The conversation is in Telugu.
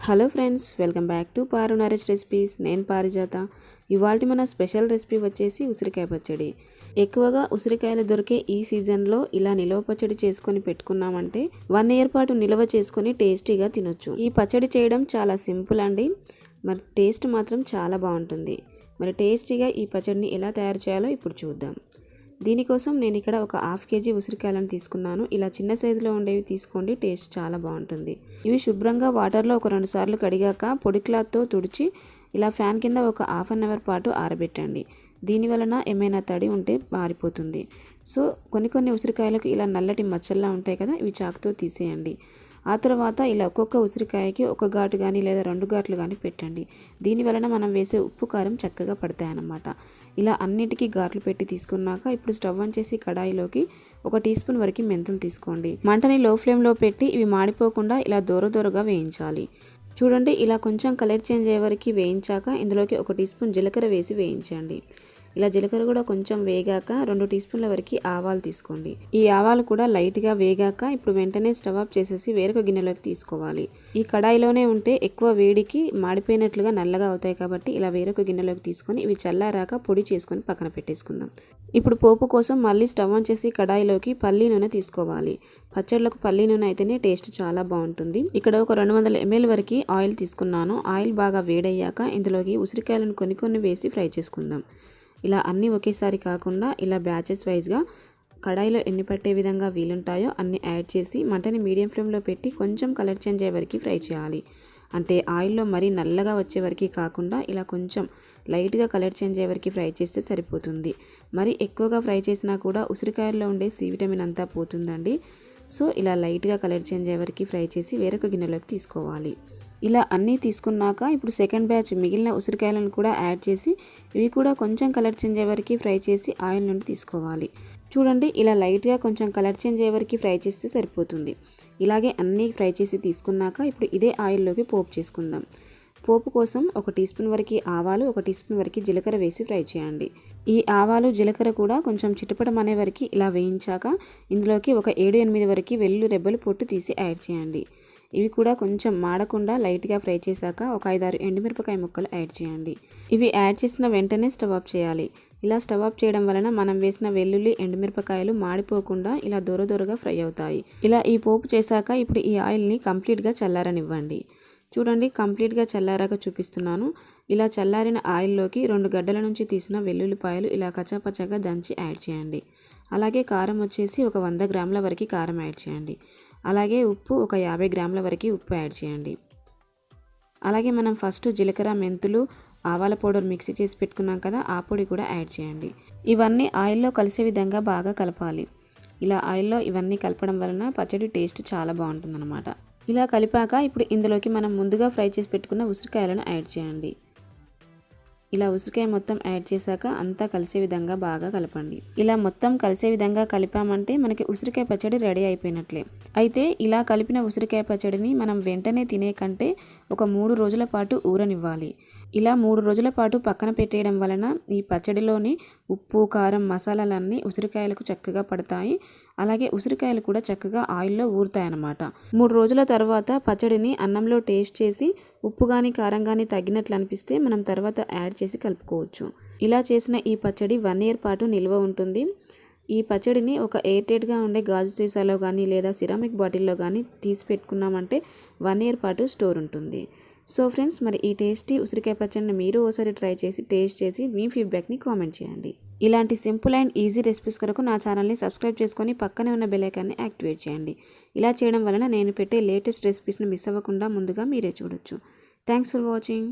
Hello friends, welcome back to Paru Naresh recipes. నేను పారిజాత. ఇవాళ మన స్పెషల్ రెసిపీ వచ్చేసి ఉసిరికాయ పచ్చడి. ఎక్కువగా ఉసిరికాయలు దొరికే ఈ సీజన్లో ఇలా నిలవ పచ్చడి చేసుకొని పెట్టుకున్నామంటే 1 ఇయర్ పాటు నిల్వ చేసుకొని టేస్టీగా తినొచ్చు. ఈ పచ్చడి చేయడం చాలా సింపుల్ అండి, మరి టేస్ట్ మాత్రం చాలా బాగుంటుంది. మరి టేస్టీగా ఈ పచ్చడిని ఎలా తయారు చేయాలో ఇప్పుడు చూద్దాం. దీనికోసం నేను ఇక్కడ ఒక 1/2 kg ఉసిరికాయలను తీసుకున్నాను. ఇలా చిన్న సైజులో ఉండేవి తీసుకోండి, టేస్ట్ చాలా బాగుంటుంది. ఇవి శుభ్రంగా వాటర్లో ఒక 2 సార్లు కడిగాక పొడి క్లాత్తో తుడిచి ఇలా ఫ్యాన్ కింద ఒక 1/2 అవర్ పాటు ఆరబెట్టండి. దీని వలన ఏమైనా తడి ఉంటే మారిపోతుంది. సో కొన్ని ఉసిరికాయలకు ఇలా నల్లటి మచ్చల్లా ఉంటాయి కదా, ఇవి చాకుతో తీసేయండి. ఆ తర్వాత ఇలా ఒక్కొక్క ఉసిరికాయకి ఒక ఘాటు కానీ లేదా 2 ఘాట్లు కానీ పెట్టండి. దీని వలన మనం వేసే ఉప్పు కారం చక్కగా పడతాయన్నమాట. ఇలా అన్నిటికీ ఘాట్లు పెట్టి తీసుకున్నాక ఇప్పుడు స్టవ్ ఆన్ చేసి కడాయిలోకి 1 టీ స్పూన్ వరకు మెంతులు తీసుకోండి. మంటని లో ఫ్లేమ్లో పెట్టి ఇవి మాడిపోకుండా ఇలా దూరగా వేయించాలి. చూడండి, ఇలా కొంచెం కలర్ చేంజ్ అయ్యే వరకు వేయించాక ఇందులోకి 1 టీ స్పూన్ జీలకర్ర వేసి వేయించండి. ఇలా జీలకర్ర కూడా కొంచెం వేగాక 2 టీ స్పూన్ల వరకు ఆవాలు తీసుకోండి. ఈ ఆవాలు కూడా లైట్గా వేగాక ఇప్పుడు వెంటనే స్టవ్ ఆఫ్ చేసేసి వేరొక గిన్నెలోకి తీసుకోవాలి. ఈ కడాయిలోనే ఉంటే ఎక్కువ వేడికి మాడిపోయినట్లుగా నల్లగా అవుతాయి కాబట్టి ఇలా వేరొక గిన్నెలోకి తీసుకొని ఇవి చల్లారాక పొడి చేసుకొని పక్కన పెట్టేసుకుందాం. ఇప్పుడు పోపు కోసం మళ్ళీ స్టవ్ ఆన్ చేసి కడాయిలోకి పల్లి నూనె తీసుకోవాలి. పచ్చళ్ళకు పల్లి నూనె అయితేనే టేస్ట్ చాలా బాగుంటుంది. ఇక్కడ ఒక 200 ml వరకు ఆయిల్ తీసుకున్నాను. ఆయిల్ బాగా వేడయ్యాక ఇందులోకి ఉసిరికాయలను కొన్ని వేసి ఫ్రై చేసుకుందాం. ఇలా అన్నీ ఒకేసారి కాకుండా ఇలా బ్యాచెస్ వైజ్గా కడాయిలో ఎన్ని పట్టే విధంగా వీలుంటాయో అన్ని యాడ్ చేసి మంటని మీడియం ఫ్లేమ్లో పెట్టి కొంచెం కలర్ చేంజ్ అయ్యే వరకు ఫ్రై చేయాలి. అంటే ఆయిల్లో మరీ నల్లగా వచ్చే వరకు కాకుండా ఇలా కొంచెం లైట్గా కలర్ చేంజ్ అయ్యే వరకు ఫ్రై చేస్తే సరిపోతుంది. మరి ఎక్కువగా ఫ్రై చేసినా కూడా ఉసిరికాయల్లో ఉండే సి విటమిన్ అంతా పోతుందండి. సో ఇలా లైట్గా కలర్ చేంజ్ అయ్యే వరకు ఫ్రై చేసి వేరొక గిన్నెలోకి తీసుకోవాలి. ఇలా అన్నీ తీసుకున్నాక ఇప్పుడు సెకండ్ బ్యాచ్ మిగిలిన ఉసిరికాయలను కూడా యాడ్ చేసి ఇవి కూడా కొంచెం కలర్ చేంజ్ అయ్యే వరకు ఫ్రై చేసి ఆయిల్ నుండి తీసుకోవాలి. చూడండి, ఇలా లైట్గా కొంచెం కలర్ చేంజ్ అయ్యే వరకు ఫ్రై చేస్తే సరిపోతుంది. ఇలాగే అన్నీ ఫ్రై చేసి తీసుకున్నాక ఇప్పుడు ఇదే ఆయిల్లోకి పోపు చేసుకుందాం. పోపు కోసం 1 టీ స్పూన్ వరకు ఆవాలు, 1 టీ స్పూన్ వరకు జీలకర్ర వేసి ఫ్రై చేయండి. ఈ ఆవాలు జీలకర్ర కూడా కొంచెం చిటపటం అనే వరకు ఇలా వేయించాక ఇందులోకి ఒక 7-8 వరకు వెల్లుల్లి రెబ్బలు పొట్టు తీసి యాడ్ చేయండి. ఇవి కూడా కొంచెం మాడకుండా లైట్గా ఫ్రై చేశాక ఒక 5-6 ఎండుమిరపకాయ ముక్కలు యాడ్ చేయండి. ఇవి యాడ్ చేసిన వెంటనే స్టవ్ ఆఫ్ చేయాలి. ఇలా స్టవ్ ఆఫ్ చేయడం వలన మనం వేసిన వెల్లుల్లి ఎండుమిరపకాయలు మాడిపోకుండా ఇలా దూరగా ఫ్రై అవుతాయి. ఇలా ఈ పోపు చేశాక ఇప్పుడు ఈ ఆయిల్ని కంప్లీట్గా చల్లారనివ్వండి. చూడండి, కంప్లీట్గా చల్లారాక చూపిస్తున్నాను. ఇలా చల్లారిన ఆయిల్లోకి 2 గడ్డల నుంచి తీసిన వెల్లుల్లిపాయలు ఇలా కచ్చాపచ్చాగా దంచి యాడ్ చేయండి. అలాగే కారం వచ్చేసి ఒక 100 గ్రాముల వరకు కారం యాడ్ చేయండి. అలాగే ఉప్పు ఒక 50 గ్రాముల వరకు ఉప్పు యాడ్ చేయండి. అలాగే మనం ఫస్ట్ జీలకర్ర, మెంతులు, ఆవాల పౌడర్ మిక్సీ చేసి పెట్టుకున్నాం కదా, ఆ పొడి కూడా యాడ్ చేయండి. ఇవన్నీ ఆయిల్లో కలిసే విధంగా బాగా కలపాలి. ఇలా ఆయిల్లో ఇవన్నీ కలపడం వలన పచ్చడి టేస్ట్ చాలా బాగుంటుందన్నమాట. ఇలా కలిపాక ఇప్పుడు ఇందులోకి మనం ముందుగా ఫ్రై చేసి పెట్టుకున్న ఉసిరికాయలను యాడ్ చేయండి. ఇలా ఉసిరికాయ మొత్తం యాడ్ చేశాక అంతా కలిసే విధంగా బాగా కలపండి. ఇలా మొత్తం కలిసే విధంగా కలిపామంటే మనకి ఉసిరికాయ పచ్చడి రెడీ అయిపోయినట్లే. అయితే ఇలా కలిపిన ఉసిరికాయ పచ్చడిని మనం వెంటనే తినే కంటే ఒక 3 రోజుల పాటు ఊరనివ్వాలి. ఇలా 3 రోజుల పాటు పక్కన పెట్టేయడం వలన ఈ పచ్చడిలోని ఉప్పు, కారం, మసాలాలన్నీ ఉసిరికాయలకు చక్కగా పడతాయి. అలాగే ఉసిరికాయలు కూడా చక్కగా ఆయిల్లో ఊరుతాయన్నమాట. 3 రోజుల తర్వాత పచ్చడిని అన్నంలో టేస్ట్ చేసి ఉప్పు కానీ కారం కానీ తగ్గినట్లు అనిపిస్తే మనం తర్వాత యాడ్ చేసి కలుపుకోవచ్చు. ఇలా చేసిన ఈ పచ్చడి 1 ఇయర్ పాటు నిల్వ ఉంటుంది. ఈ పచ్చడిని ఒక ఎయిర్టైట్గా ఉండే గాజు సీసాలో కానీ లేదా సిరామిక్ బాటిల్లో కానీ తీసి పెట్టుకున్నామంటే 1 ఇయర్ పాటు స్టోర్ ఉంటుంది. సో ఫ్రెండ్స్, మరి ఈ టేస్టీ ఉసిరికాయ పచ్చడిని మీరు ఒకసారి ట్రై చేసి టేస్ట్ చేసి మీ ఫీడ్బ్యాక్ని కామెంట్ చేయండి. ఇలాంటి సింపుల్ అండ్ ఈజీ రెసిపీస్ కొరకు నా ఛానల్ని సబ్స్క్రైబ్ చేసుకొని పక్కనే ఉన్న బెల్ ఐకాన్ని యాక్టివేట్ చేయండి. ఇలా చేయడం వలన నేను పెట్టే లేటెస్ట్ రెసిపీస్ని మిస్ అవ్వకుండా ముందుగా మీరే చూడొచ్చు. Thanks for watching.